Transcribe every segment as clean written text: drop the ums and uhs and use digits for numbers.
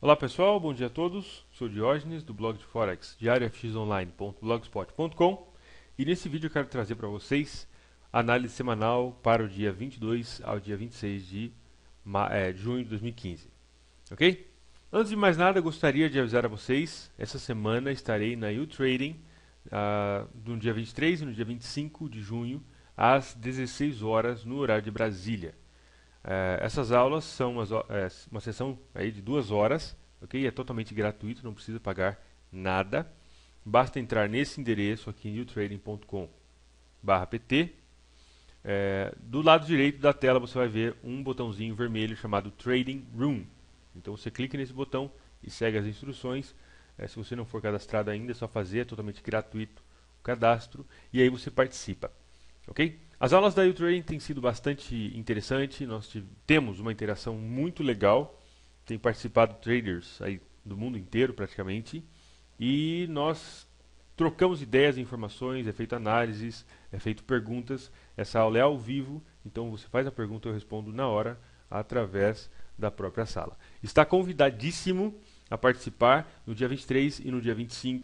Olá pessoal, bom dia a todos. Sou Diógenes do blog de Forex diariofxonline.blogspot.com e nesse vídeo eu quero trazer para vocês a análise semanal para o dia 22 ao dia 26 de junho de 2015. Ok? Antes de mais nada, gostaria de avisar a vocês, essa semana estarei na U-Trading no dia 23 e no dia 25 de junho às 16 horas no horário de Brasília. Essas aulas são uma sessão aí de 2 horas, ok? É totalmente gratuito, não precisa pagar nada. Basta entrar nesse endereço aqui em youtrading.com/pt. Do lado direito da tela você vai ver um botãozinho vermelho chamado Trading Room. Então você clica nesse botão e segue as instruções. Se você não for cadastrado ainda, é só fazer, é totalmente gratuito o cadastro e aí você participa. Ok? As aulas da U-Trading têm sido bastante interessantes, nós temos uma interação muito legal, tem participado traders aí do mundo inteiro praticamente, e nós trocamos ideias e informações, é feito análises, é feito perguntas. Essa aula é ao vivo, então você faz a pergunta e eu respondo na hora, através da própria sala. Está convidadíssimo a participar no dia 23 e no dia 25,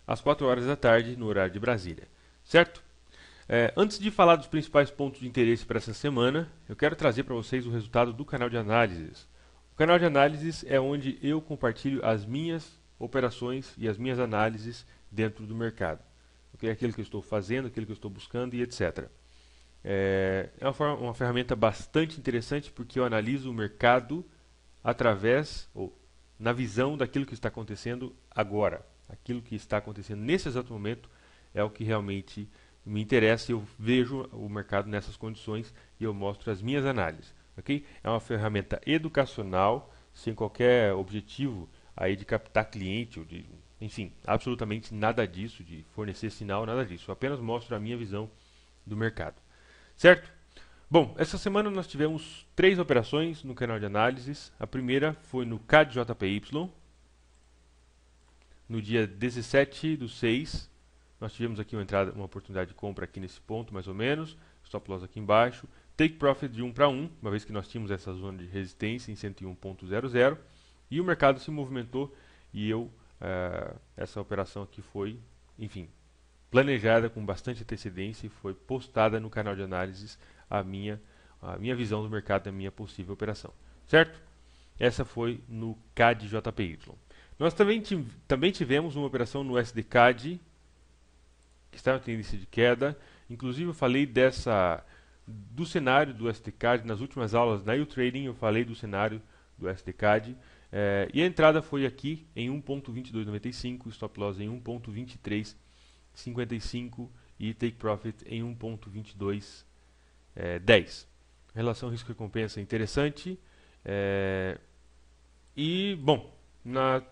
às 4 horas da tarde, no horário de Brasília. Certo? Antes de falar dos principais pontos de interesse para essa semana, eu quero trazer para vocês o resultado do canal de análises. O canal de análises é onde eu compartilho as minhas operações e as minhas análises dentro do mercado. Okay? Aquilo que eu estou fazendo, aquilo que eu estou buscando e etc. É uma ferramenta bastante interessante porque eu analiso o mercado através, ou na visão daquilo que está acontecendo agora. Aquilo que está acontecendo nesse exato momento é o que realmente me interessa, eu vejo o mercado nessas condições e eu mostro as minhas análises, ok? É uma ferramenta educacional, sem qualquer objetivo aí de captar cliente, ou de, enfim, absolutamente nada disso, de fornecer sinal, nada disso. Eu apenas mostro a minha visão do mercado, certo? Bom, essa semana nós tivemos 3 operações no canal de análises. A primeira foi no CAD-JPY, no dia 17/6. Nós tivemos aqui uma oportunidade de compra aqui nesse ponto, mais ou menos. Stop loss aqui embaixo. Take profit de 1 para 1, uma vez que nós tínhamos essa zona de resistência em 101.00. E o mercado se movimentou e essa operação aqui foi, enfim, planejada com bastante antecedência e foi postada no canal de análises a minha visão do mercado, a minha possível operação. Certo? Essa foi no CAD-JPY. Nós também tivemos uma operação no SDCAD, que está na tendência de queda. Inclusive eu falei do cenário do SDCAD nas últimas aulas na U-Trading, eu falei do cenário do SDCAD. E a entrada foi aqui em 1.2295, stop loss em 1.2355 e take profit em 1.2210. Relação risco-recompensa interessante. Bom,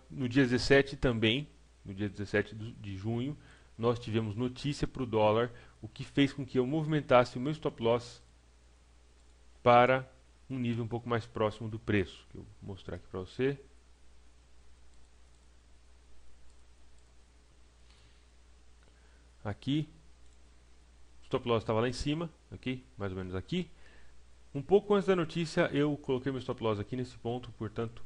no dia 17 também, no dia 17 de junho, nós tivemos notícia para o dólar, o que fez com que eu movimentasse o meu stop loss para um nível um pouco mais próximo do preço, que eu vou mostrar aqui para você. Aqui, o stop loss estava lá em cima, ok? Mais ou menos aqui. Um pouco antes da notícia, eu coloquei meu stop loss aqui nesse ponto, portanto,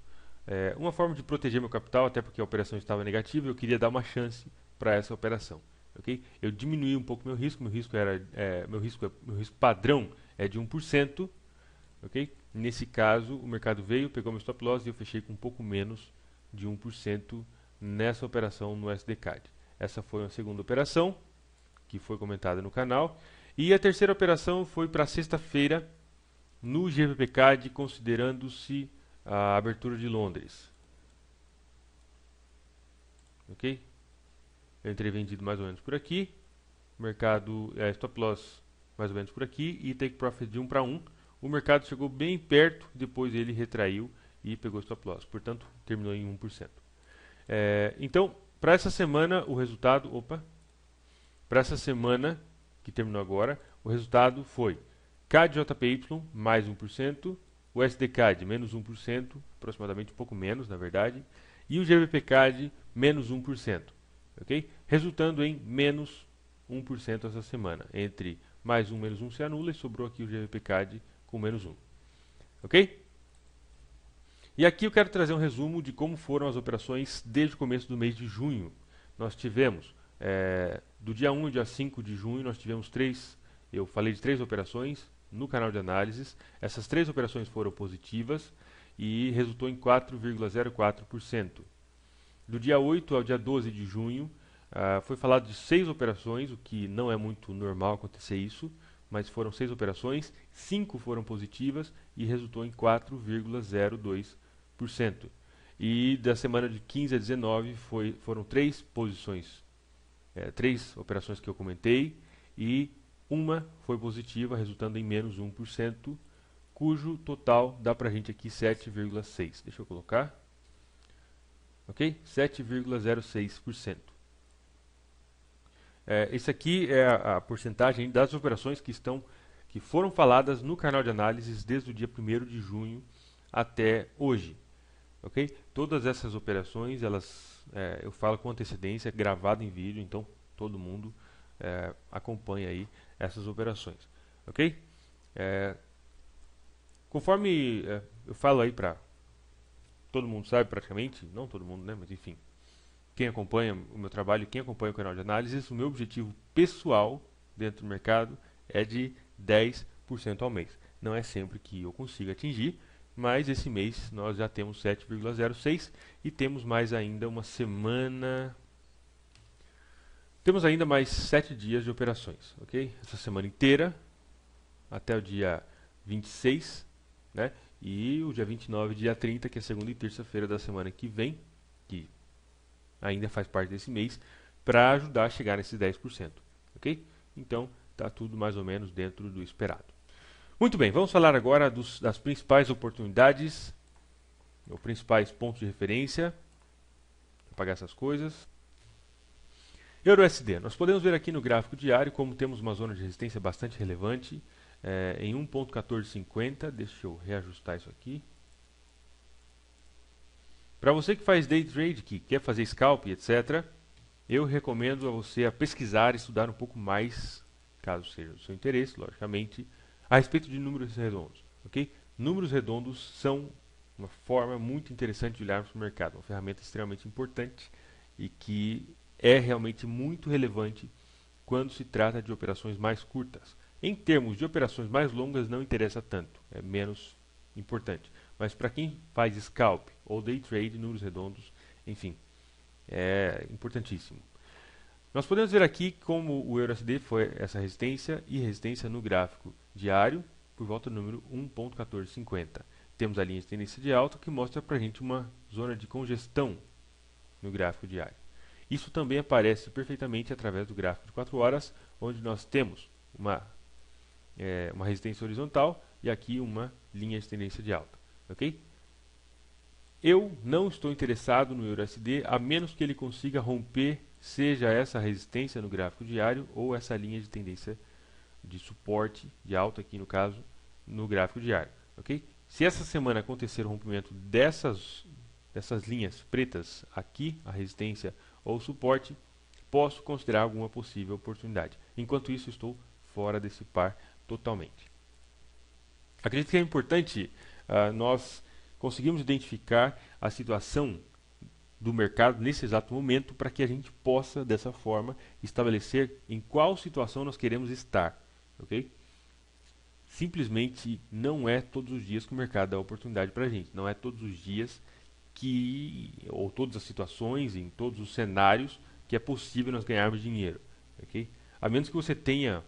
uma forma de proteger meu capital, até porque a operação estava negativa, eu queria dar uma chance para essa operação. Okay? Eu diminuí um pouco meu risco meu risco padrão é de 1%. Okay? Nesse caso, o mercado veio, pegou meu stop loss e eu fechei com um pouco menos de 1% nessa operação no SDCAD. Essa foi a segunda operação, que foi comentada no canal. E a terceira operação foi para sexta-feira, no GBPCAD, considerando-se a abertura de Londres. Ok? Eu entrei vendido mais ou menos por aqui. Mercado stop loss mais ou menos por aqui. E take profit de 1 para 1. O mercado chegou bem perto, depois ele retraiu e pegou stop loss. Portanto, terminou em 1%. Então, para essa semana, o resultado... Para essa semana, que terminou agora, o resultado foi CAD-JPY mais 1%. O SDCAD menos 1%, aproximadamente um pouco menos, na verdade. E o GBPCAD menos 1%. Okay? Resultando em menos 1% essa semana. Entre mais 1 menos 1 se anula e sobrou aqui o GBPCAD com menos 1. Ok? E aqui eu quero trazer um resumo de como foram as operações desde o começo do mês de junho. Nós tivemos, do dia 1 ao dia 5 de junho, nós tivemos eu falei de 3 operações no canal de análises. Essas 3 operações foram positivas e resultou em 4,04%. Do dia 8 ao dia 12 de junho, foi falado de 6 operações, o que não é muito normal acontecer isso, mas foram 6 operações, 5 foram positivas e resultou em 4,02%. E da semana de 15 a 19 foram 3 posições, 3 operações que eu comentei, e uma foi positiva, resultando em menos 1%, cujo total dá pra gente aqui 7,6%. Deixa eu colocar. Ok? 7,06%. Esse aqui é a porcentagem das operações que foram faladas no canal de análises desde o dia 1º de junho até hoje. Ok? Todas essas operações, eu falo com antecedência, gravado em vídeo, então todo mundo acompanha aí essas operações. Ok? Conforme eu falo aí para todo mundo sabe praticamente, não todo mundo, né, mas enfim, quem acompanha o meu trabalho, quem acompanha o canal de análises, o meu objetivo pessoal dentro do mercado é de 10% ao mês. Não é sempre que eu consigo atingir, mas esse mês nós já temos 7,06 e temos mais ainda uma semana. Temos ainda mais 7 dias de operações, ok? Essa semana inteira, até o dia 26, né? E o dia 29 e dia 30, que é segunda e terça-feira da semana que vem, que ainda faz parte desse mês, para ajudar a chegar nesses 10%, ok? Então, está tudo mais ou menos dentro do esperado. Muito bem, vamos falar agora das principais oportunidades, ou principais pontos de referência. Vou apagar essas coisas. EURUSD. Nós podemos ver aqui no gráfico diário como temos uma zona de resistência bastante relevante em 1.1450. Deixa eu reajustar isso aqui. Para você que faz day trade, que quer fazer scalp, etc., eu recomendo a você pesquisar e estudar um pouco mais, caso seja do seu interesse, logicamente, a respeito de números redondos. Ok? Números redondos são uma forma muito interessante de olharmos para o mercado, uma ferramenta extremamente importante e que é realmente muito relevante quando se trata de operações mais curtas. Em termos de operações mais longas não interessa tanto, é menos importante. Mas para quem faz scalp ou day trade, números redondos, enfim, é importantíssimo. Nós podemos ver aqui como o EURUSD foi essa resistência e resistência no gráfico diário por volta do número 1.1450. Temos a linha de tendência de alta que mostra para a gente uma zona de congestão no gráfico diário. Isso também aparece perfeitamente através do gráfico de 4 horas, onde nós temos uma resistência horizontal e aqui uma linha de tendência de alta. Ok? Eu não estou interessado no EURUSD a menos que ele consiga romper, seja essa resistência no gráfico diário ou essa linha de tendência de suporte de alta aqui no caso no gráfico diário. Ok? Se essa semana acontecer o rompimento dessas linhas pretas aqui, a resistência ou suporte, posso considerar alguma possível oportunidade. Enquanto isso, estou fora desse par totalmente. Acredito que é importante nós conseguirmos identificar a situação do mercado nesse exato momento para que a gente possa, dessa forma, estabelecer em qual situação nós queremos estar. Ok? Simplesmente não é todos os dias que o mercado dá oportunidade para a gente. Não é todos os dias ou todas as situações, em todos os cenários, que é possível nós ganharmos dinheiro. Okay? A menos que você tenha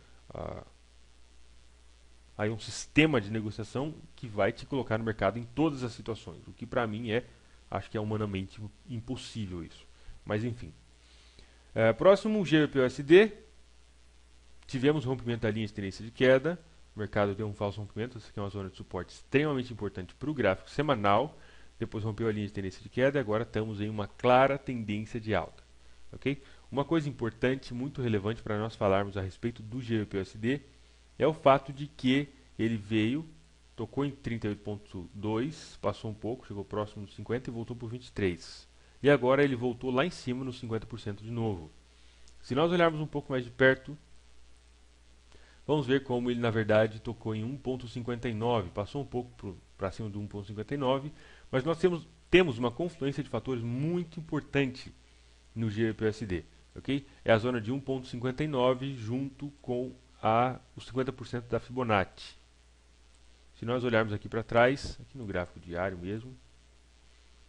aí um sistema de negociação que vai te colocar no mercado em todas as situações. O que para mim acho que é humanamente impossível isso. Mas enfim. Próximo, GBP/USD. Tivemos rompimento da linha de tendência de queda. O mercado deu um falso rompimento. Essa aqui é uma zona de suporte extremamente importante para o gráfico semanal. Depois rompeu a linha de tendência de queda e agora estamos em uma clara tendência de alta. Okay? Uma coisa importante, muito relevante para nós falarmos a respeito do GBP/USD é o fato de que ele veio, tocou em 38.2, passou um pouco, chegou próximo dos 50 e voltou para 23. E agora ele voltou lá em cima nos 50% de novo. Se nós olharmos um pouco mais de perto, vamos ver como ele na verdade tocou em 1.59, passou um pouco para cima do 1.59, Mas nós temos uma confluência de fatores muito importante no GBP/USD, ok? É a zona de 1,59 junto com os 50% da Fibonacci. Se nós olharmos aqui para trás, aqui no gráfico diário mesmo,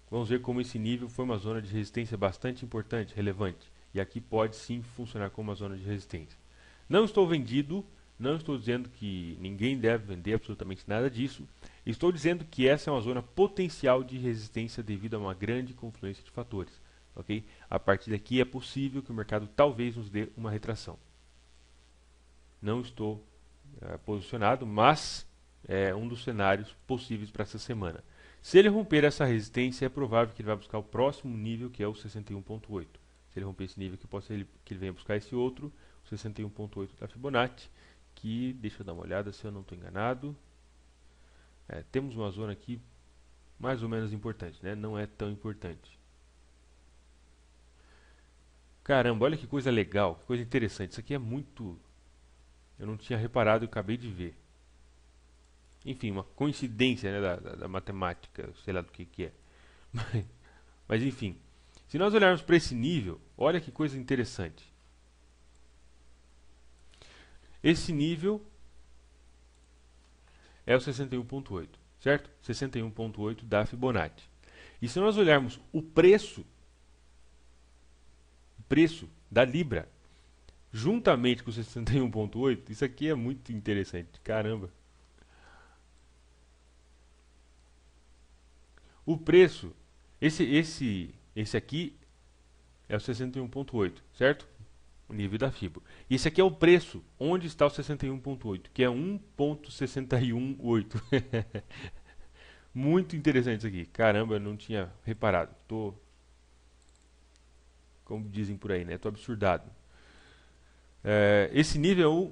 vamos ver como esse nível foi uma zona de resistência bastante importante, relevante. E aqui pode sim funcionar como uma zona de resistência. Não estou vendido, não estou dizendo que ninguém deve vender absolutamente nada disso. Estou dizendo que essa é uma zona potencial de resistência devido a uma grande confluência de fatores. Okay? A partir daqui é possível que o mercado talvez nos dê uma retração. Não estou posicionado, mas é um dos cenários possíveis para essa semana. Se ele romper essa resistência, é provável que ele vai buscar o próximo nível, que é o 61,8. Se ele romper esse nível, pode ser que ele venha buscar esse outro, o 61,8 da Fibonacci, que, deixa eu dar uma olhada se eu não estou enganado, temos uma zona aqui mais ou menos importante, né? Não é tão importante. Caramba, olha que coisa legal, que coisa interessante. Isso aqui é muito... Eu não tinha reparado e acabei de ver. Enfim, uma coincidência, né, da matemática, sei lá do que é. Mas enfim, se nós olharmos para esse nível, olha que coisa interessante. Esse nível é o 61,8, certo? 61,8 da Fibonacci. E se nós olharmos o preço da Libra, juntamente com o 61,8, isso aqui é muito interessante, caramba. O preço, esse aqui é o 61,8, certo? O nível da FIBO. E esse aqui é o preço, onde está o 61,8, que é 1,618. Muito interessante isso aqui. Caramba, eu não tinha reparado. Tô, como dizem por aí, né? Tô absurdado. Esse nível é o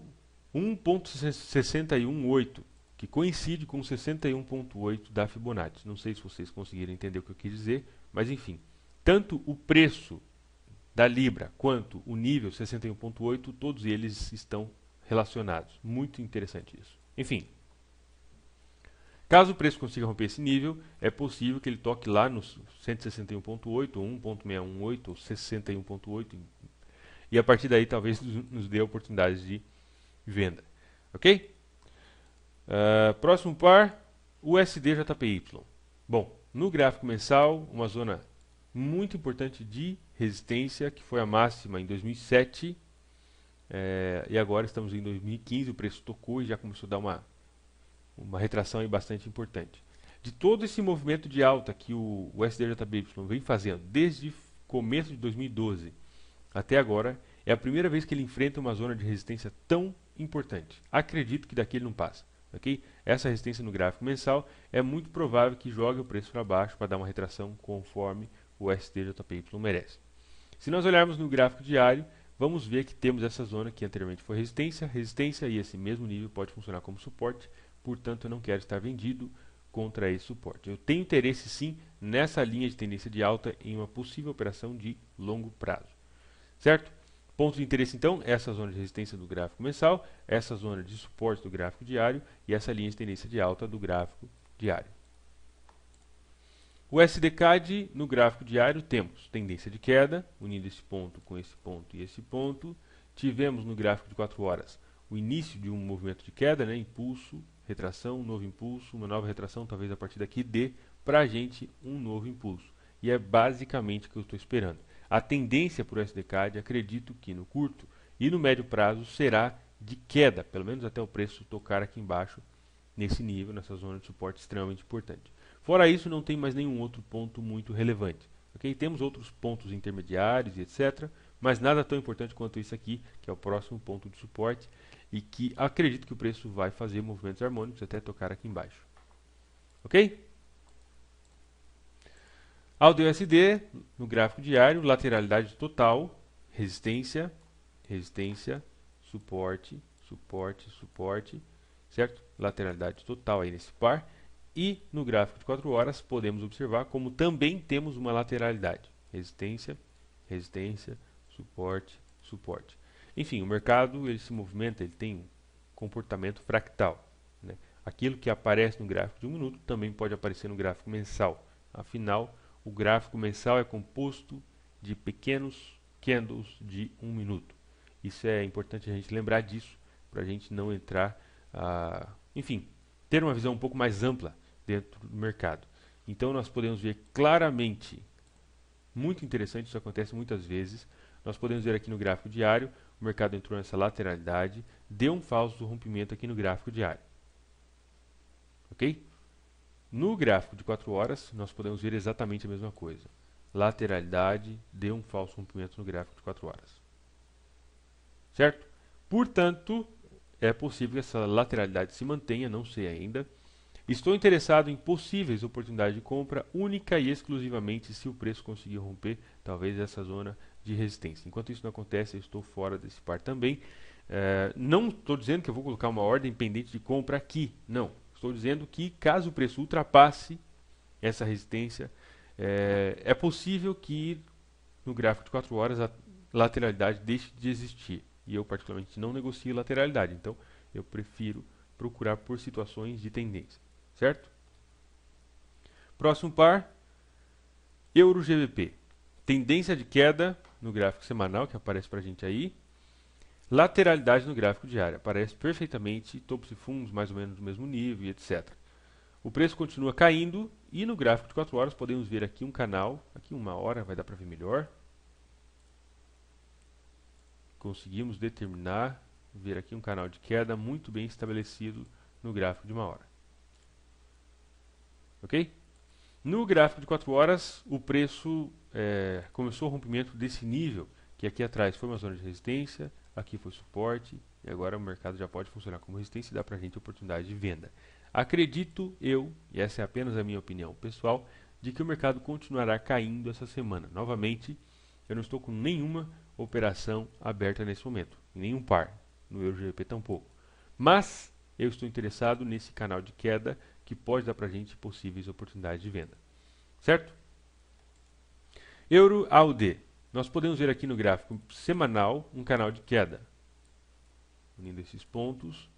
1,618, que coincide com o 61,8 da Fibonacci. Não sei se vocês conseguiram entender o que eu quis dizer, mas enfim. Tanto o preço da Libra quanto o nível 61,8, todos eles estão relacionados. Muito interessante isso. Enfim, caso o preço consiga romper esse nível, é possível que ele toque lá nos 161,8, 1,618 ou 61,8 e a partir daí talvez nos dê oportunidades de venda. Ok? Próximo par, USD/JPY. Bom, no gráfico mensal, uma zona muito importante de resistência, que foi a máxima em 2007, e agora estamos em 2015, o preço tocou e já começou a dar uma retração aí bastante importante. De todo esse movimento de alta que o USD/JPY vem fazendo desde começo de 2012 até agora, é a primeira vez que ele enfrenta uma zona de resistência tão importante. Acredito que daqui ele não passa. Okay? Essa resistência no gráfico mensal é muito provável que jogue o preço para baixo para dar uma retração conforme o USD/JPY merece. Se nós olharmos no gráfico diário, vamos ver que temos essa zona que anteriormente foi resistência, e esse mesmo nível pode funcionar como suporte, portanto eu não quero estar vendido contra esse suporte. Eu tenho interesse sim nessa linha de tendência de alta em uma possível operação de longo prazo. Certo? Ponto de interesse então, essa zona de resistência do gráfico mensal, essa zona de suporte do gráfico diário e essa linha de tendência de alta do gráfico diário. O SDCAD no gráfico diário temos tendência de queda, unindo esse ponto com esse ponto e esse ponto. Tivemos no gráfico de 4 horas o início de um movimento de queda, né? Impulso, retração, novo impulso, uma nova retração, talvez a partir daqui dê para a gente um novo impulso. E é basicamente o que eu estou esperando. A tendência para o SDCAD, acredito que no curto e no médio prazo será de queda, pelo menos até o preço tocar aqui embaixo, nesse nível, nessa zona de suporte extremamente importante. Fora isso, não tem mais nenhum outro ponto muito relevante. Okay? Temos outros pontos intermediários e etc., mas nada tão importante quanto isso aqui, que é o próximo ponto de suporte, e que acredito que o preço vai fazer movimentos harmônicos até tocar aqui embaixo. Ok? AUD/USD, no gráfico diário, lateralidade total, resistência, resistência, suporte, suporte, suporte, certo? Lateralidade total aí nesse par. E no gráfico de 4 horas podemos observar como também temos uma lateralidade. Resistência, resistência, suporte, suporte. Enfim, o mercado ele se movimenta, ele tem um comportamento fractal. Né? Aquilo que aparece no gráfico de 1 minuto também pode aparecer no gráfico mensal. Afinal, o gráfico mensal é composto de pequenos candles de 1 minuto. Isso é importante a gente lembrar disso, para a gente não entrar, enfim, ter uma visão um pouco mais ampla dentro do mercado. Então nós podemos ver claramente, muito interessante, isso acontece muitas vezes, nós podemos ver aqui no gráfico diário, o mercado entrou nessa lateralidade, deu um falso rompimento aqui no gráfico diário. Ok? No gráfico de 4 horas, nós podemos ver exatamente a mesma coisa. Lateralidade, deu um falso rompimento no gráfico de 4 horas. Certo? Portanto, é possível que essa lateralidade se mantenha, não sei ainda. Estou interessado em possíveis oportunidades de compra única e exclusivamente se o preço conseguir romper, talvez, essa zona de resistência. Enquanto isso não acontece, eu estou fora desse par também. Não estou dizendo que eu vou colocar uma ordem pendente de compra aqui, não. Estou dizendo que caso o preço ultrapasse essa resistência, é possível que no gráfico de 4 horas a lateralidade deixe de existir. E eu particularmente não negocio lateralidade, então eu prefiro procurar por situações de tendência. Certo? Próximo par, Euro-GBP. Tendência de queda no gráfico semanal, que aparece para a gente aí. Lateralidade no gráfico diário. Aparece perfeitamente topos e fundos mais ou menos no mesmo nível, e etc. O preço continua caindo e no gráfico de 4 horas podemos ver aqui um canal. Aqui 1 hora vai dar para ver melhor. Conseguimos determinar, ver aqui um canal de queda muito bem estabelecido no gráfico de 1 hora. Ok? No gráfico de 4 horas, o preço começou o rompimento desse nível, que aqui atrás foi uma zona de resistência, aqui foi suporte, e agora o mercado já pode funcionar como resistência e dá para a gente oportunidade de venda. Acredito eu, e essa é apenas a minha opinião pessoal, de que o mercado continuará caindo essa semana. Novamente, eu não estou com nenhuma operação aberta nesse momento, nenhum par, no Euro-GBP tampouco. Mas eu estou interessado nesse canal de queda que pode dar para a gente possíveis oportunidades de venda. Certo? Euro-AUD. Nós podemos ver aqui no gráfico semanal um canal de queda. Unindo esses pontos,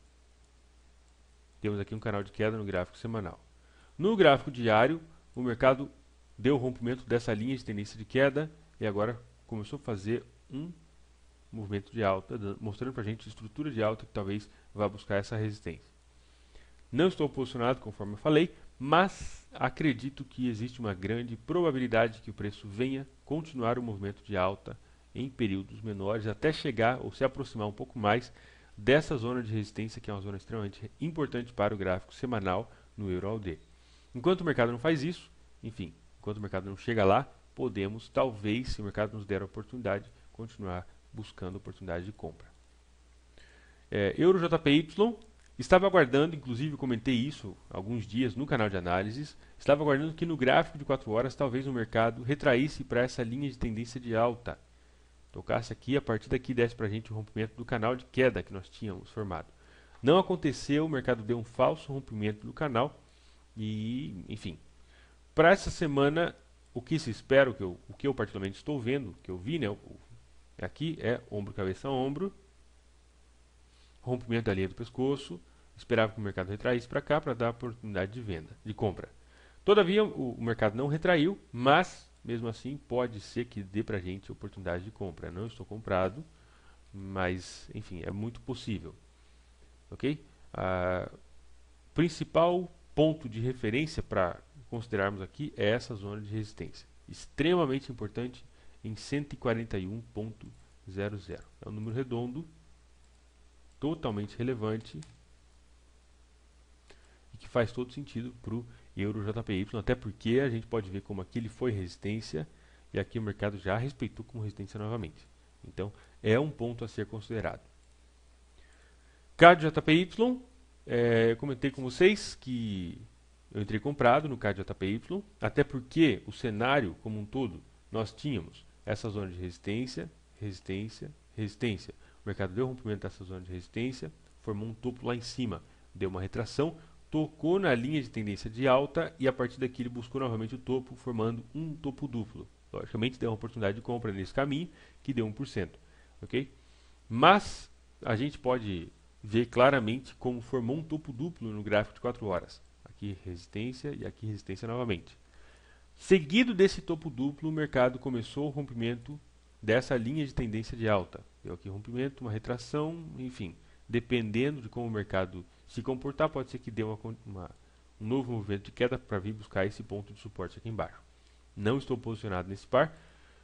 temos aqui um canal de queda no gráfico semanal. No gráfico diário, o mercado deu o rompimento dessa linha de tendência de queda e agora começou a fazer um movimento de alta, mostrando para a gente a estrutura de alta que talvez vá buscar essa resistência. Não estou posicionado, conforme eu falei, mas acredito que existe uma grande probabilidade que o preço venha continuar o movimento de alta em períodos menores até chegar ou se aproximar um pouco mais dessa zona de resistência, que é uma zona extremamente importante para o gráfico semanal no Euro-AUD. Enquanto o mercado não faz isso, enfim, enquanto o mercado não chega lá, podemos, talvez, se o mercado nos der a oportunidade, continuar buscando oportunidade de compra. Euro-JPY, estava aguardando, inclusive comentei isso alguns dias no canal de análises, estava aguardando que no gráfico de 4 horas talvez o mercado retraísse para essa linha de tendência de alta. Tocasse aqui, a partir daqui desse para a gente o rompimento do canal de queda que nós tínhamos formado. Não aconteceu, o mercado deu um falso rompimento do canal e, enfim. Para essa semana, o que se espera, o que eu particularmente estou vendo, que eu vi, né, aqui é ombro, cabeça, ombro, rompimento da linha do pescoço, esperava que o mercado retraísse para cá para dar oportunidade de venda, de compra. Todavia, o mercado não retraiu, mas mesmo assim pode ser que dê para a gente oportunidade de compra. Não estou comprado, mas enfim, é muito possível. Ok? Principal ponto de referência para considerarmos aqui é essa zona de resistência. Extremamente importante em 141.00. É um número redondo, totalmente relevante e que faz todo sentido para o Euro-JPY, até porque a gente pode ver como aqui ele foi resistência e aqui o mercado já respeitou como resistência novamente. Então, é um ponto a ser considerado. CAD-JPY, eu comentei com vocês que eu entrei comprado no CAD-JPY, até porque o cenário como um todo, nós tínhamos essa zona de resistência, resistência, resistência. O mercado deu rompimento dessa zona de resistência, formou um topo lá em cima, deu uma retração, tocou na linha de tendência de alta e a partir daqui ele buscou novamente o topo, formando um topo duplo. Logicamente deu uma oportunidade de compra nesse caminho, que deu 1%. Ok? Mas a gente pode ver claramente como formou um topo duplo no gráfico de 4 horas. Aqui resistência e aqui resistência novamente. Seguido desse topo duplo, o mercado começou o rompimento dessa linha de tendência de alta. Deu aqui rompimento, uma retração, enfim. Dependendo de como o mercado se comportar, pode ser que dê um novo movimento de queda para vir buscar esse ponto de suporte aqui embaixo. Não estou posicionado nesse par,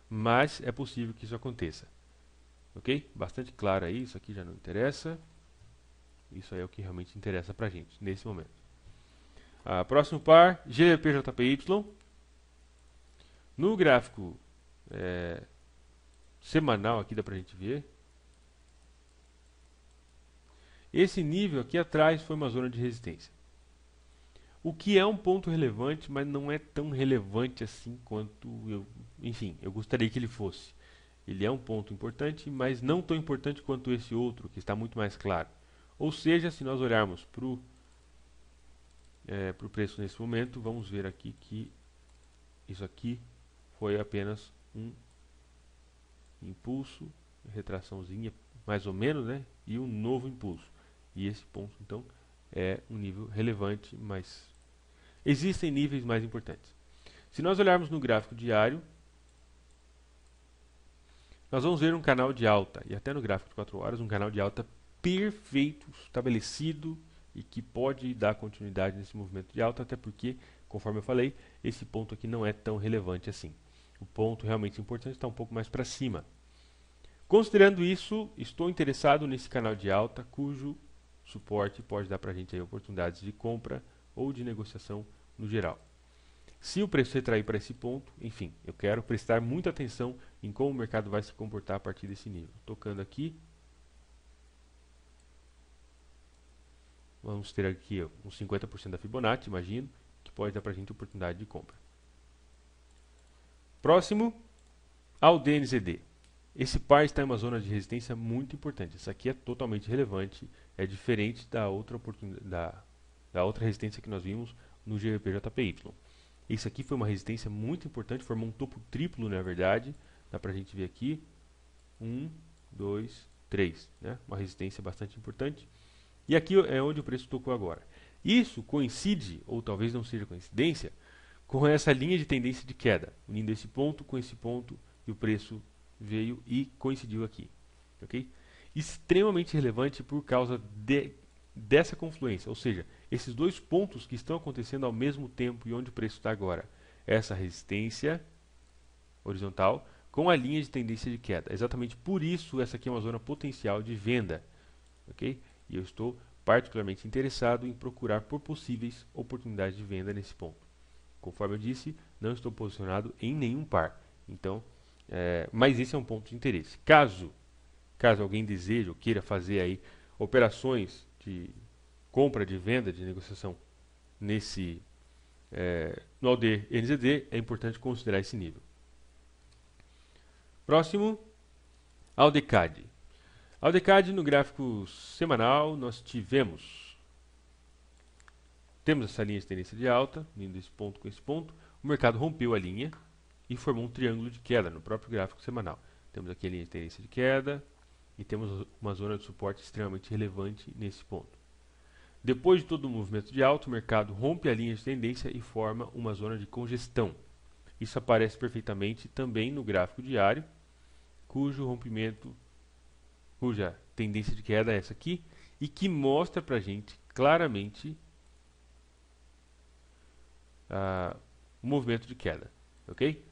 mas é possível que isso aconteça. Ok? Bastante claro aí, isso aqui já não interessa. Isso aí é o que realmente interessa para a gente nesse momento. Próximo par, GBP-JPY. No gráfico semanal aqui dá para a gente ver. Esse nível aqui atrás foi uma zona de resistência. O que é um ponto relevante, mas não é tão relevante assim quanto eu gostaria que ele fosse. Ele é um ponto importante, mas não tão importante quanto esse outro, que está muito mais claro. Ou seja, se nós olharmos para o preço nesse momento, vamos ver aqui que isso aqui foi apenas um impulso, retraçãozinha mais ou menos, né? E um novo impulso. E esse ponto, então, é um nível relevante, mas existem níveis mais importantes. Se nós olharmos no gráfico diário, nós vamos ver um canal de alta, e até no gráfico de 4 horas, um canal de alta perfeito, estabelecido, e que pode dar continuidade nesse movimento de alta, até porque, conforme eu falei, esse ponto aqui não é tão relevante assim. O ponto realmente importante está um pouco mais para cima. Considerando isso, estou interessado nesse canal de alta, cujo suporte pode dar para a gente aí oportunidades de compra ou de negociação no geral. Se o preço retrair para esse ponto, enfim, eu quero prestar muita atenção em como o mercado vai se comportar a partir desse nível. Tocando aqui, vamos ter aqui uns 50% da Fibonacci, imagino, que pode dar para a gente oportunidade de compra. Próximo, ao DNZD. Esse par está em uma zona de resistência muito importante. Essa aqui é totalmente relevante, é diferente da outra resistência que nós vimos no GBP-JPY. Isso aqui foi uma resistência muito importante, formou um topo triplo, na verdade. Dá para a gente ver aqui. 1, 2, 3. Né? Uma resistência bastante importante. E aqui é onde o preço tocou agora. Isso coincide, ou talvez não seja coincidência, com essa linha de tendência de queda, unindo esse ponto com esse ponto, e o preço veio e coincidiu aqui. Okay? Extremamente relevante por causa dessa confluência, ou seja, esses dois pontos que estão acontecendo ao mesmo tempo e onde o preço está agora. Essa resistência horizontal com a linha de tendência de queda. Exatamente por isso essa aqui é uma zona potencial de venda. Okay? E eu estou particularmente interessado em procurar por possíveis oportunidades de venda nesse ponto. Conforme eu disse, não estou posicionado em nenhum par. Então, mas esse é um ponto de interesse. Caso alguém deseje ou queira fazer aí operações de compra, de venda, de negociação no ALD NZD, é importante considerar esse nível. Próximo, ALDCAD. ALDCAD no gráfico semanal nós temos essa linha de tendência de alta, unindo esse ponto com esse ponto. O mercado rompeu a linha e formou um triângulo de queda no próprio gráfico semanal. Temos aqui a linha de tendência de queda e temos uma zona de suporte extremamente relevante nesse ponto. Depois de todo o movimento de alta, o mercado rompe a linha de tendência e forma uma zona de congestão. Isso aparece perfeitamente também no gráfico diário, cuja tendência de queda é essa aqui, e que mostra para a gente claramente o movimento de queda. Ok?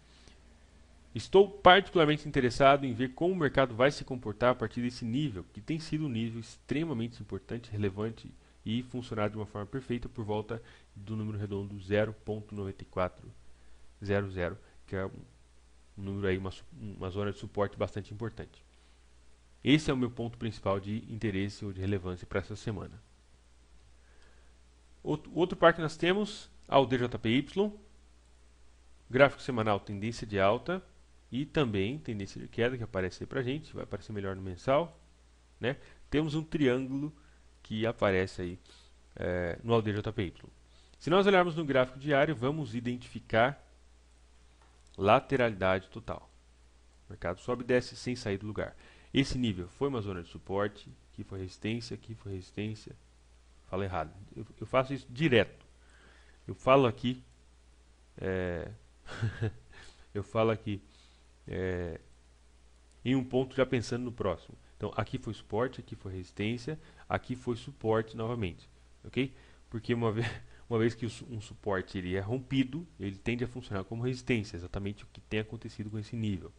Estou particularmente interessado em ver como o mercado vai se comportar a partir desse nível, que tem sido um nível extremamente importante, relevante e funcionar de uma forma perfeita por volta do número redondo 0.9400, que é um número aí, uma zona de suporte bastante importante. Esse é o meu ponto principal de interesse ou de relevância para essa semana. Outro par que nós temos, ao DJPY, gráfico semanal tendência de alta e também tendência de queda que aparece aí para a gente, vai aparecer melhor no mensal. Né? Temos um triângulo que aparece aí no ALDJPY. Se nós olharmos no gráfico diário, vamos identificar lateralidade total. O mercado sobe e desce sem sair do lugar. Esse nível foi uma zona de suporte, aqui foi resistência, aqui foi resistência. Falo errado. Eu faço isso direto. Eu falo aqui eu falo aqui em um ponto já pensando no próximo. Então aqui foi suporte, aqui foi resistência, aqui foi suporte novamente, ok? Porque uma vez que um suporte ele é rompido, ele tende a funcionar como resistência, exatamente o que tem acontecido com esse nível,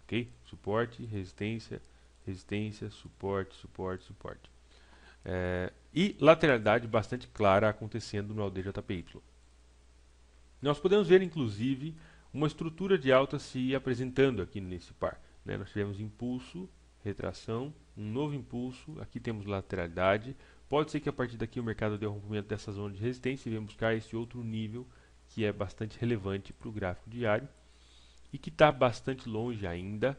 ok? Suporte, resistência, resistência, suporte, suporte, suporte. E lateralidade bastante clara acontecendo no AUD-JPY. Nós podemos ver, inclusive, uma estrutura de alta se apresentando aqui nesse par. Nós tivemos impulso, retração, um novo impulso, aqui temos lateralidade. Pode ser que a partir daqui o mercado dê o rompimento dessa zona de resistência e venha buscar esse outro nível que é bastante relevante para o gráfico diário e que está bastante longe ainda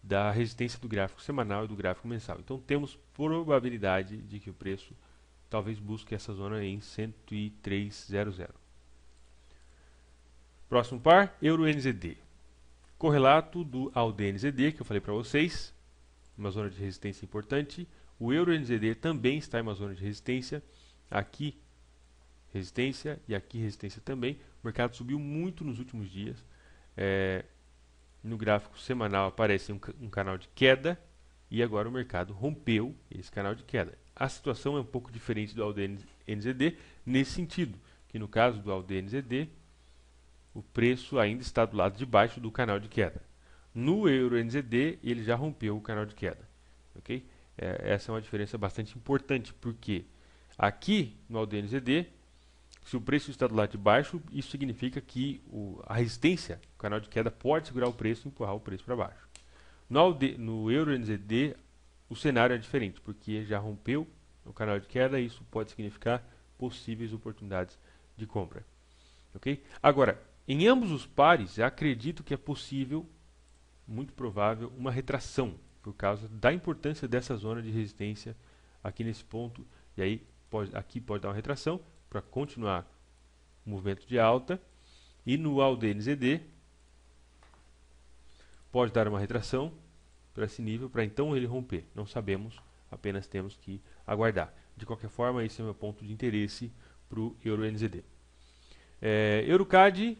da resistência do gráfico semanal e do gráfico mensal. Então temos probabilidade de que o preço talvez busque essa zona em 103,00. Próximo par, Euro-NZD. Correlato do AUD-NZD, que eu falei para vocês, uma zona de resistência importante. O Euro-NZD também está em uma zona de resistência. Aqui, resistência e aqui resistência também. O mercado subiu muito nos últimos dias. No gráfico semanal aparece um canal de queda e agora o mercado rompeu esse canal de queda. A situação é um pouco diferente do AUD-NZD nesse sentido, que no caso do AUD-NZD o preço ainda está do lado de baixo do canal de queda. No Euro-NZD ele já rompeu o canal de queda, ok? Essa é uma diferença bastante importante, porque aqui no AUD-NZD, se o preço está do lado de baixo, isso significa que a resistência, o canal de queda, pode segurar o preço e empurrar o preço para baixo. No Euro-NZD, o cenário é diferente, porque já rompeu o canal de queda e isso pode significar possíveis oportunidades de compra. Okay? Agora, em ambos os pares, eu acredito que é possível, muito provável, uma retração, por causa da importância dessa zona de resistência aqui nesse ponto. E aí, aqui pode dar uma retração para continuar o movimento de alta. E no AUD-NZD, pode dar uma retração para esse nível, para então ele romper. Não sabemos, apenas temos que aguardar. De qualquer forma, esse é o meu ponto de interesse para o Euro-NZD. EuroCAD,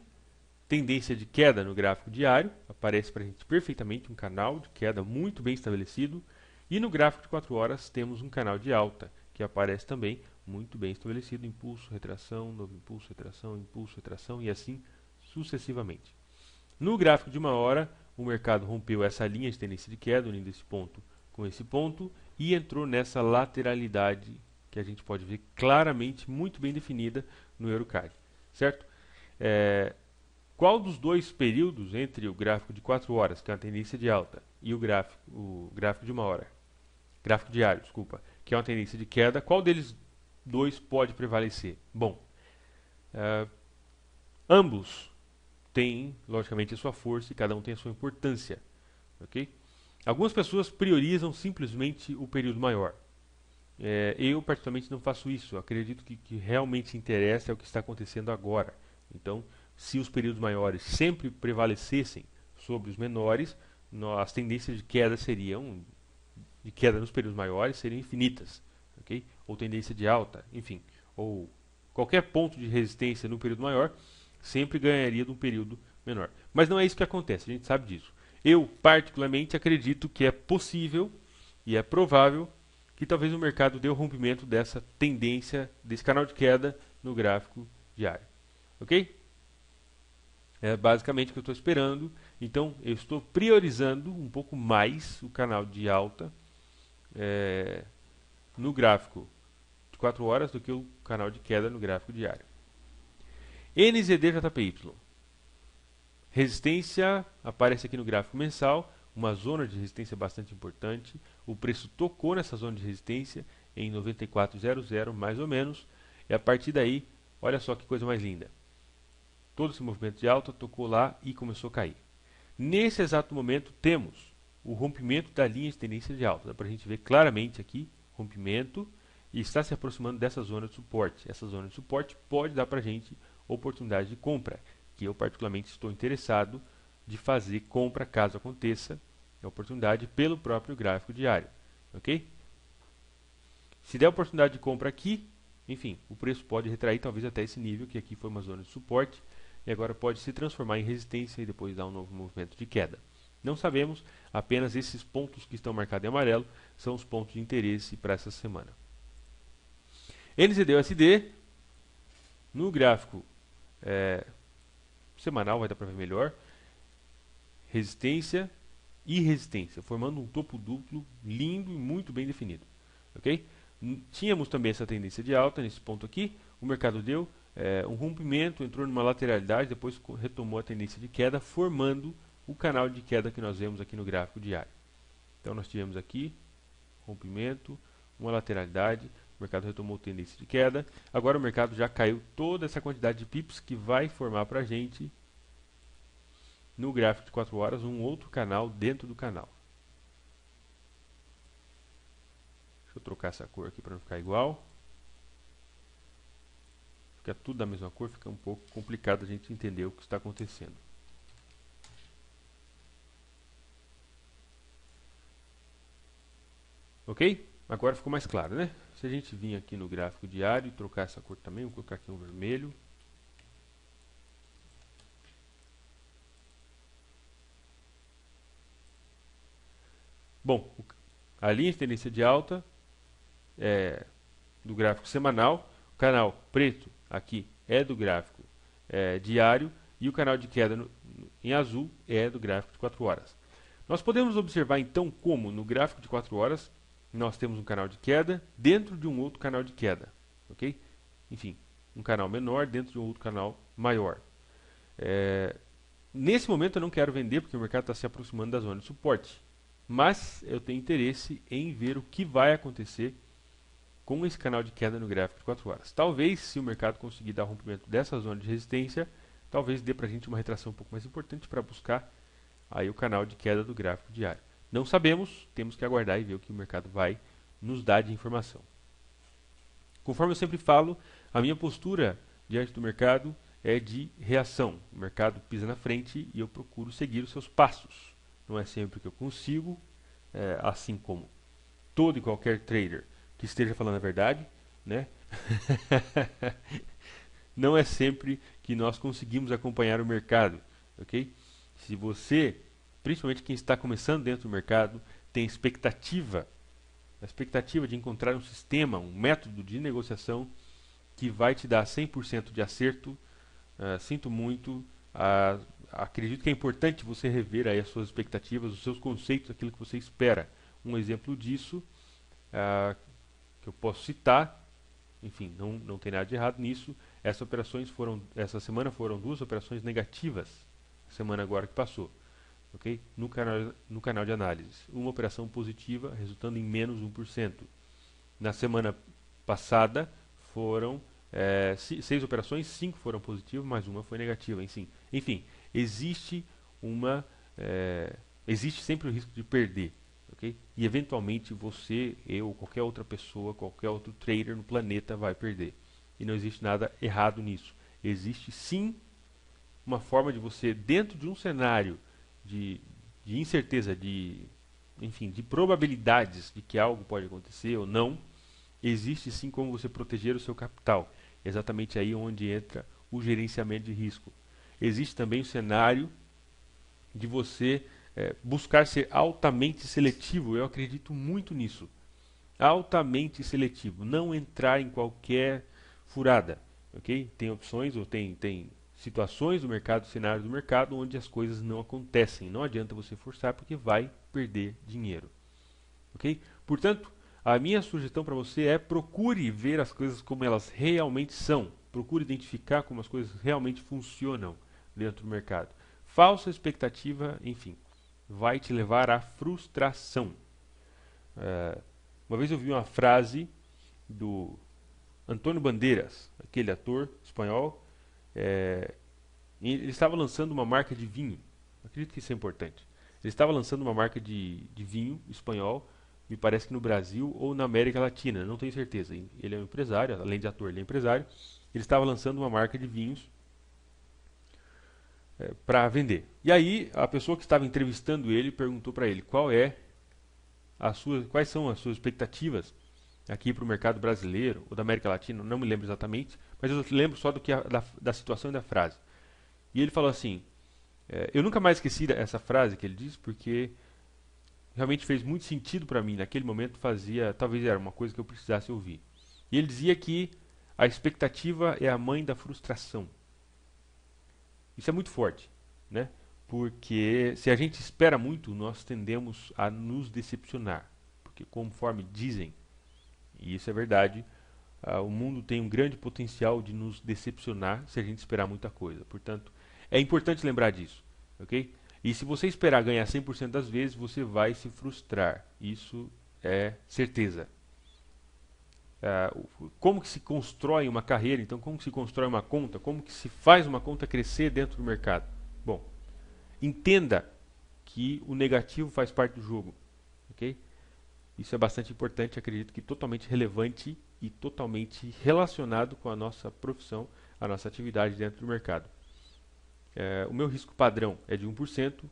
tendência de queda no gráfico diário, aparece para a gente perfeitamente um canal de queda muito bem estabelecido, e no gráfico de 4 horas temos um canal de alta, que aparece também muito bem estabelecido, impulso, retração, novo impulso, retração e assim sucessivamente. No gráfico de 1 hora, o mercado rompeu essa linha de tendência de queda, unindo esse ponto com esse ponto, e entrou nessa lateralidade que a gente pode ver claramente, muito bem definida no EuroCAD. Certo? Qual dos dois períodos entre o gráfico de 4 horas, que é uma tendência de alta, e o gráfico de 1 hora, gráfico diário, desculpa, que é uma tendência de queda, qual deles dois pode prevalecer? Bom, ambos têm, logicamente, a sua força e cada um tem a sua importância. Okay? Algumas pessoas priorizam simplesmente o período maior. Eu, particularmente, não faço isso. Eu acredito que realmente interessa é o que está acontecendo agora. Então, se os períodos maiores sempre prevalecessem sobre os menores, as tendências de queda nos períodos maiores seriam infinitas. Okay? Ou tendência de alta, enfim. Ou qualquer ponto de resistência no período maior sempre ganharia de um período menor. Mas não é isso que acontece, a gente sabe disso. Eu, particularmente, acredito que é possível e é provável que talvez o mercado dê o rompimento dessa tendência, desse canal de queda no gráfico diário. Ok? É basicamente o que eu estou esperando. Então, eu estou priorizando um pouco mais o canal de alta no gráfico de 4 horas do que o canal de queda no gráfico diário. NZD-JPY. Resistência aparece aqui no gráfico mensal, uma zona de resistência bastante importante. O preço tocou nessa zona de resistência em 94,00 mais ou menos. E a partir daí, olha só que coisa mais linda. Todo esse movimento de alta tocou lá e começou a cair. Nesse exato momento temos o rompimento da linha de tendência de alta. Dá para a gente ver claramente aqui, rompimento, e está se aproximando dessa zona de suporte. Essa zona de suporte pode dar para a gente oportunidade de compra, que eu particularmente estou interessado de fazer compra caso aconteça a oportunidade pelo próprio gráfico diário. Ok? Se der oportunidade de compra aqui, enfim, o preço pode retrair talvez até esse nível, que aqui foi uma zona de suporte, e agora pode se transformar em resistência e depois dar um novo movimento de queda. Não sabemos, apenas esses pontos que estão marcados em amarelo são os pontos de interesse para essa semana. NZD-USD, no gráfico semanal vai dar para ver melhor, resistência e resistência, formando um topo duplo lindo e muito bem definido. Ok? Tínhamos também essa tendência de alta nesse ponto aqui, o mercado deu um rompimento, entrou numa lateralidade, depois retomou a tendência de queda, formando o canal de queda que nós vemos aqui no gráfico diário. Então nós tivemos aqui rompimento, uma lateralidade, o mercado retomou tendência de queda, agora o mercado já caiu toda essa quantidade de pips que vai formar para a gente no gráfico de 4 horas um outro canal dentro do canal. Deixa eu trocar essa cor aqui para não ficar igual. Fica tudo da mesma cor, fica um pouco complicado a gente entender o que está acontecendo. Ok? Agora ficou mais claro, né? Se a gente vir aqui no gráfico diário e trocar essa cor também, vou colocar aqui um vermelho. Bom, a linha de tendência de alta do gráfico semanal, o canal preto aqui é do gráfico diário e o canal de queda em azul é do gráfico de 4 horas. Nós podemos observar então como no gráfico de 4 horas nós temos um canal de queda dentro de um outro canal de queda, ok? Enfim, um canal menor dentro de um outro canal maior. Nesse momento eu não quero vender porque o mercado está se aproximando da zona de suporte, mas eu tenho interesse em ver o que vai acontecer com esse canal de queda no gráfico de 4 horas. Talvez, se o mercado conseguir dar rompimento dessa zona de resistência, talvez dê para a gente uma retração um pouco mais importante para buscar aí o canal de queda do gráfico diário. Não sabemos, temos que aguardar e ver o que o mercado vai nos dar de informação. Conforme eu sempre falo, a minha postura diante do mercado é de reação. O mercado pisa na frente e eu procuro seguir os seus passos. Não é sempre que eu consigo, assim como todo e qualquer trader que esteja falando a verdade, né? Não é sempre que nós conseguimos acompanhar o mercado, ok? Se você, principalmente quem está começando dentro do mercado, tem a expectativa de encontrar um sistema, um método de negociação que vai te dar 100% de acerto, sinto muito, acredito que é importante você rever aí as suas expectativas, os seus conceitos, aquilo que você espera. Um exemplo disso que eu posso citar, enfim, não tem nada de errado nisso. Essa semana foram 2 operações negativas, semana agora que passou, ok? No canal de análise. Uma operação positiva, resultando em menos 1%. Na semana passada foram 6 operações, 5 foram positivas, mas uma foi negativa. Enfim, existe sempre o risco de perder. Okay? E eventualmente você, eu, qualquer outra pessoa, qualquer outro trader no planeta vai perder. E não existe nada errado nisso. Existe sim uma forma de você, dentro de um cenário de incerteza, de probabilidades de que algo pode acontecer ou não, existe sim como você proteger o seu capital. Exatamente aí onde entra o gerenciamento de risco. Existe também o cenário de você buscar ser altamente seletivo. Eu acredito muito nisso. Altamente seletivo. Não entrar em qualquer furada. Okay? Tem opções ou tem situações do mercado, cenários do mercado onde as coisas não acontecem. Não adianta você forçar porque vai perder dinheiro. Okay? Portanto, a minha sugestão para você é procure ver as coisas como elas realmente são. Procure identificar como as coisas realmente funcionam dentro do mercado. Falsa expectativa, enfim, vai te levar à frustração. Uma vez eu vi uma frase do Antônio Bandeiras, aquele ator espanhol. Ele estava lançando uma marca de vinho. Acredito que isso é importante. Ele estava lançando uma marca de vinho espanhol, me parece que no Brasil ou na América Latina, não tenho certeza. Ele é um empresário, além de ator, ele é empresário. Ele estava lançando uma marca de vinhos para vender. E aí a pessoa que estava entrevistando ele perguntou para ele quais são as suas expectativas aqui para o mercado brasileiro ou da América Latina, não me lembro exatamente, mas eu lembro só da situação e da frase. E ele falou assim, eu nunca mais esqueci essa frase que ele disse, porque realmente fez muito sentido para mim. Naquele momento talvez era uma coisa que eu precisasse ouvir. E ele dizia que a expectativa é a mãe da frustração. Isso é muito forte, né? Porque se a gente espera muito, nós tendemos a nos decepcionar. Porque conforme dizem, e isso é verdade, o mundo tem um grande potencial de nos decepcionar se a gente esperar muita coisa. Portanto, é importante lembrar disso, ok? E se você esperar ganhar 100% das vezes, você vai se frustrar. Isso é certeza. Como que se constrói uma carreira, então como que se constrói uma conta, como que se faz uma conta crescer dentro do mercado? Bom, entenda que o negativo faz parte do jogo, ok? Isso é bastante importante, acredito que totalmente relevante e totalmente relacionado com a nossa profissão, a nossa atividade dentro do mercado. O meu risco padrão é de 1%.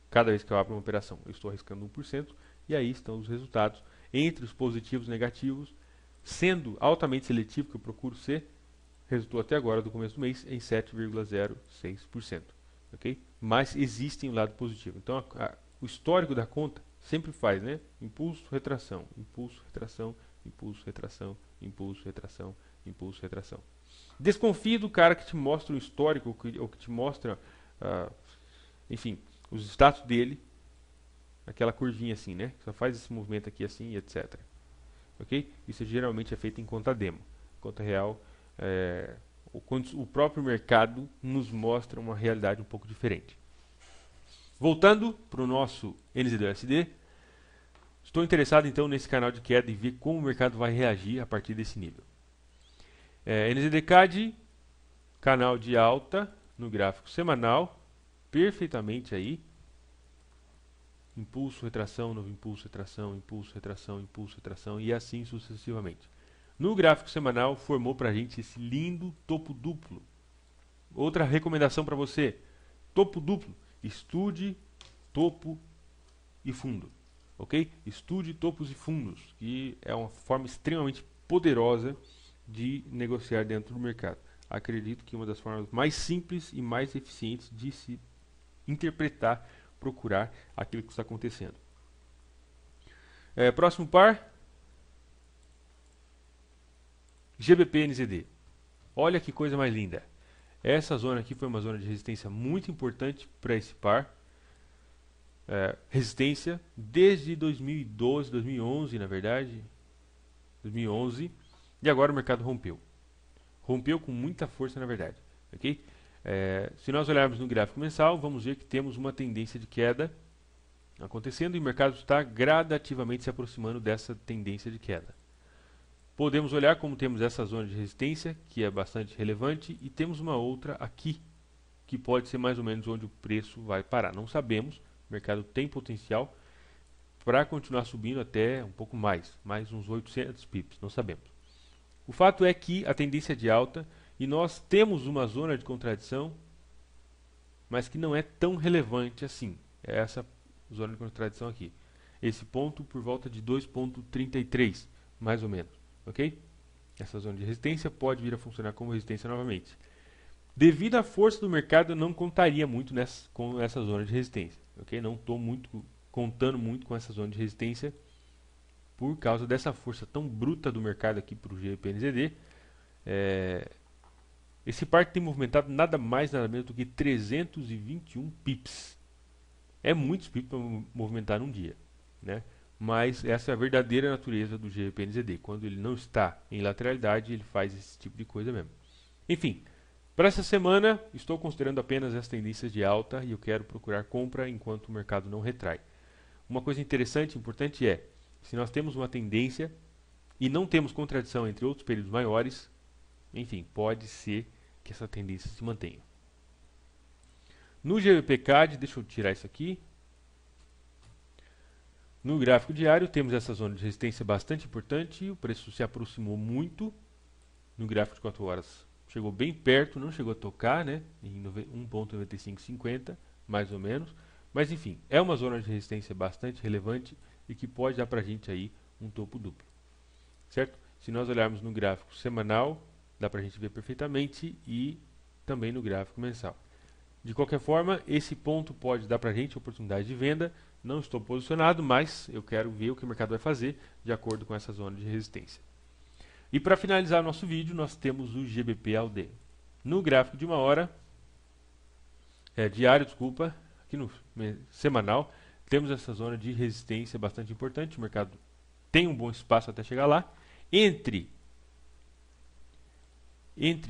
Cada vez que eu abro uma operação, eu estou arriscando 1%, e aí estão os resultados entre os positivos e negativos, sendo altamente seletivo, que eu procuro ser, resultou até agora, do começo do mês, em 7,06%. Okay? Mas existe um lado positivo. Então, o histórico da conta sempre faz, né? Impulso, retração, impulso, retração, impulso, retração, impulso, retração, impulso, retração. Desconfie do cara que te mostra o histórico, ou que te mostra, enfim, os status dele, aquela curvinha assim, né? Só faz esse movimento aqui assim, etc. Ok? Isso geralmente é feito em conta demo. Conta real, o próprio mercado nos mostra uma realidade um pouco diferente. Voltando para o nosso NZD-USD, estou interessado então nesse canal de queda e ver como o mercado vai reagir a partir desse nível. NZD-CAD, canal de alta no gráfico semanal, perfeitamente aí. Impulso, retração, novo impulso, retração, impulso, retração, impulso, retração e assim sucessivamente. No gráfico semanal formou para a gente esse lindo topo duplo. Outra recomendação para você, topo duplo, estude topo e fundo, ok? Estude topos e fundos, que é uma forma extremamente poderosa de negociar dentro do mercado. Acredito que uma das formas mais simples e mais eficientes de se interpretar, procurar aquilo que está acontecendo. Próximo par, GBP-NZD. Olha que coisa mais linda. Essa zona aqui foi uma zona de resistência muito importante para esse par. Resistência desde 2012, 2011 na verdade, 2011, e agora o mercado rompeu. Rompeu com muita força na verdade, ok? Se nós olharmos no gráfico mensal, vamos ver que temos uma tendência de queda acontecendo e o mercado está gradativamente se aproximando dessa tendência de queda. Podemos olhar como temos essa zona de resistência, que é bastante relevante, e temos uma outra aqui, que pode ser mais ou menos onde o preço vai parar. Não sabemos, o mercado tem potencial para continuar subindo até um pouco mais uns 800 pips, não sabemos. O fato é que a tendência é de alta e nós temos uma zona de contradição, mas que não é tão relevante assim. É essa zona de contradição aqui. Esse ponto por volta de 2,33, mais ou menos. Ok? Essa zona de resistência pode vir a funcionar como resistência novamente. Devido à força do mercado, eu não contaria muito com essa zona de resistência. Ok? Não estou contando muito com essa zona de resistência por causa dessa força tão bruta do mercado aqui para o GBP-NZD. Esse par tem movimentado nada mais nada menos do que 321 pips. É muitos pips para movimentar num dia, né? Mas essa é a verdadeira natureza do GBP-NZD. Quando ele não está em lateralidade, ele faz esse tipo de coisa mesmo. Enfim, para essa semana, estou considerando apenas as tendências de alta e eu quero procurar compra enquanto o mercado não retrai. Uma coisa interessante e importante é, se nós temos uma tendência e não temos contradição entre outros períodos maiores, enfim, pode ser que essa tendência se mantenha. No GBP-CAD, deixa eu tirar isso aqui. No gráfico diário, temos essa zona de resistência bastante importante e o preço se aproximou muito. No gráfico de 4 horas, chegou bem perto, não chegou a tocar, né, em 1,9550, mais ou menos. Mas enfim, é uma zona de resistência bastante relevante e que pode dar para a gente aí um topo duplo. Certo? Se nós olharmos no gráfico semanal, dá para a gente ver perfeitamente e também no gráfico mensal. De qualquer forma, esse ponto pode dar para a gente oportunidade de venda. Não estou posicionado, mas eu quero ver o que o mercado vai fazer de acordo com essa zona de resistência. E para finalizar nosso vídeo, nós temos o GBP/AUD. No gráfico de uma hora, diário, desculpa, aqui no semanal, temos essa zona de resistência bastante importante. O mercado tem um bom espaço até chegar lá. Entre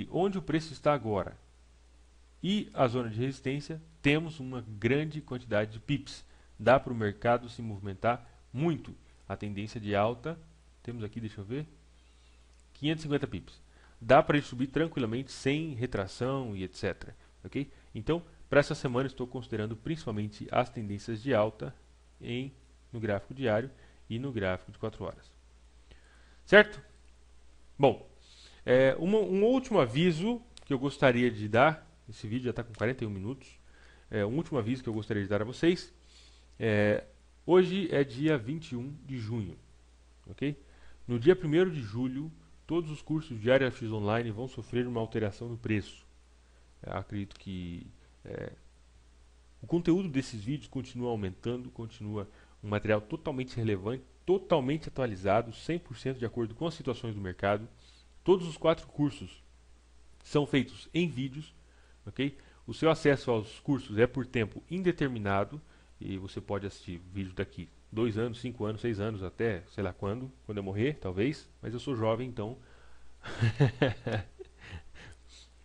onde o preço está agora e a zona de resistência, temos uma grande quantidade de pips. Dá para o mercado se movimentar muito. A tendência de alta, temos aqui, deixa eu ver, 550 pips. Dá para ele subir tranquilamente, sem retração e etc. Ok? Então, para essa semana, estou considerando principalmente as tendências de alta no gráfico diário e no gráfico de 4 horas. Certo? Bom, um último aviso que eu gostaria de dar. Esse vídeo já está com 41 minutos. Um último aviso que eu gostaria de dar a vocês. Hoje é dia 21 de junho. Ok? No dia 1º de julho, todos os cursos de AreaX Online vão sofrer uma alteração no preço. Acredito que o conteúdo desses vídeos continua aumentando, continua um material totalmente relevante, totalmente atualizado, 100% de acordo com as situações do mercado. Todos os 4 cursos são feitos em vídeos. Okay? O seu acesso aos cursos é por tempo indeterminado e você pode assistir vídeo daqui 2 anos, 5 anos, 6 anos, até sei lá quando eu morrer, talvez, mas eu sou jovem, então.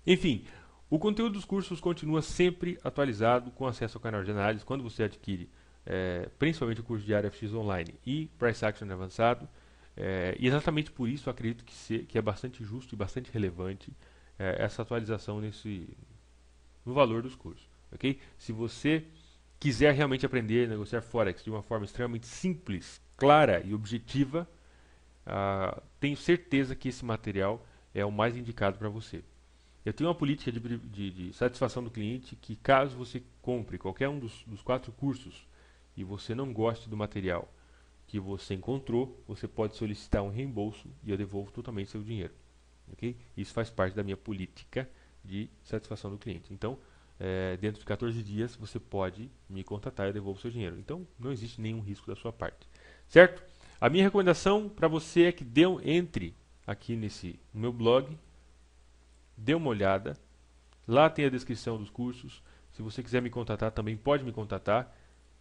Enfim, o conteúdo dos cursos continua sempre atualizado com acesso ao canal de análise quando você adquire, principalmente o curso de AreaX Online e Price Action avançado. E exatamente por isso eu acredito que é bastante justo e bastante relevante essa atualização no valor dos cursos. Okay? Se você quiser realmente aprender a negociar Forex de uma forma extremamente simples, clara e objetiva, tenho certeza que esse material é o mais indicado para você. Eu tenho uma política de satisfação do cliente que, caso você compre qualquer um dos 4 cursos e você não goste do material que você encontrou, você pode solicitar um reembolso e eu devolvo totalmente seu dinheiro. Okay? Isso faz parte da minha política de satisfação do cliente. Então, dentro de 14 dias, você pode me contatar e eu devolvo seu dinheiro. Então, não existe nenhum risco da sua parte. Certo? A minha recomendação para você é que entre aqui no meu blog, dê uma olhada. Lá tem a descrição dos cursos. Se você quiser me contatar, também pode me contatar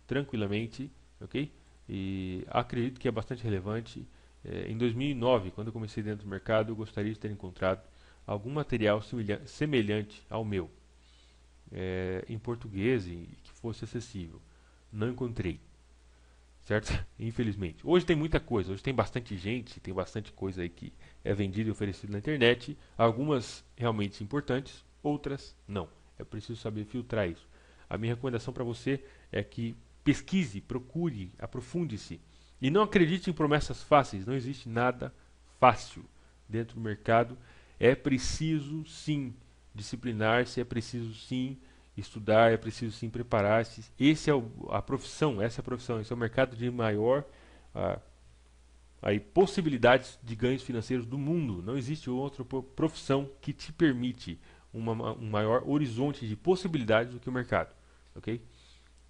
tranquilamente. Ok? E acredito que é bastante relevante. Em 2009, quando eu comecei dentro do mercado, eu gostaria de ter encontrado algum material semelhante ao meu, em português e que fosse acessível. Não encontrei, certo? Infelizmente. Hoje tem muita coisa, hoje tem bastante gente, tem bastante coisa aí que é vendida e oferecida na internet, algumas realmente importantes, outras não. É preciso saber filtrar isso. A minha recomendação para você é que pesquise, procure, aprofunde-se. E não acredite em promessas fáceis, não existe nada fácil dentro do mercado. É preciso sim disciplinar-se, é preciso sim estudar, é preciso sim preparar-se. Essa é a profissão, esse é o mercado de maior possibilidades de ganhos financeiros do mundo. Não existe outra profissão que te permite um maior horizonte de possibilidades do que o mercado. Ok?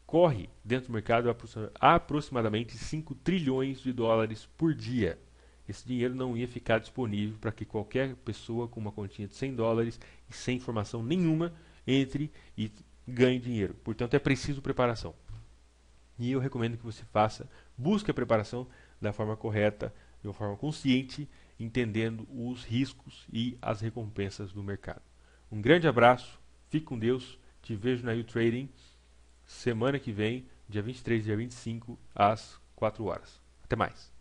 Corre dentro do mercado aproximadamente 5 trilhões de dólares por dia. Esse dinheiro não ia ficar disponível para que qualquer pessoa com uma continha de 100 dólares e sem informação nenhuma entre e ganhe dinheiro. Portanto, é preciso preparação. E eu recomendo que você busque a preparação da forma correta, de uma forma consciente, entendendo os riscos e as recompensas do mercado. Um grande abraço, fique com Deus, te vejo na U-Trading semana que vem, dia 23 e dia 25, às 4 horas. Até mais.